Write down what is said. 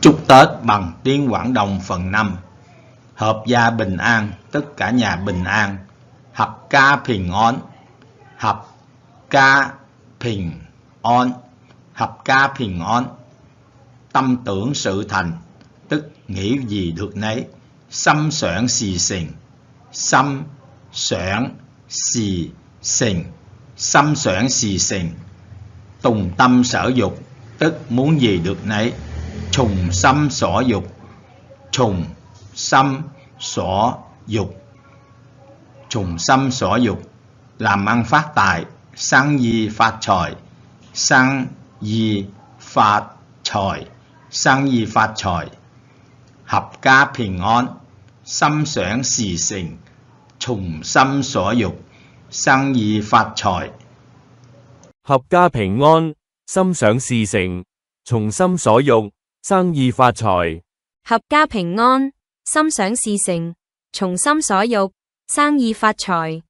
Chúc Tết bằng tiếng Quảng Đông phần 5. Hợp gia bình an, tất cả nhà bình an. Hợp ca bình an, hợp ca bình an, hợp ca bình an. Tâm tưởng sự thành, tức nghĩ gì được nấy.心想事成，心想事成，心想事成。Tùng tâm sở dục, tức muốn gì được nấy. Trùng心所欲, trùng心所欲, trùng心所欲, làm ăn phát tài. Sang y phát財, sang y phát財, sang y phát財. Hợp gia bình an,心想事成，從心所欲，生意發財。合家平安，心想事成，從心所欲，生意發財。合家平安，心想事成，從心所欲，生意發財。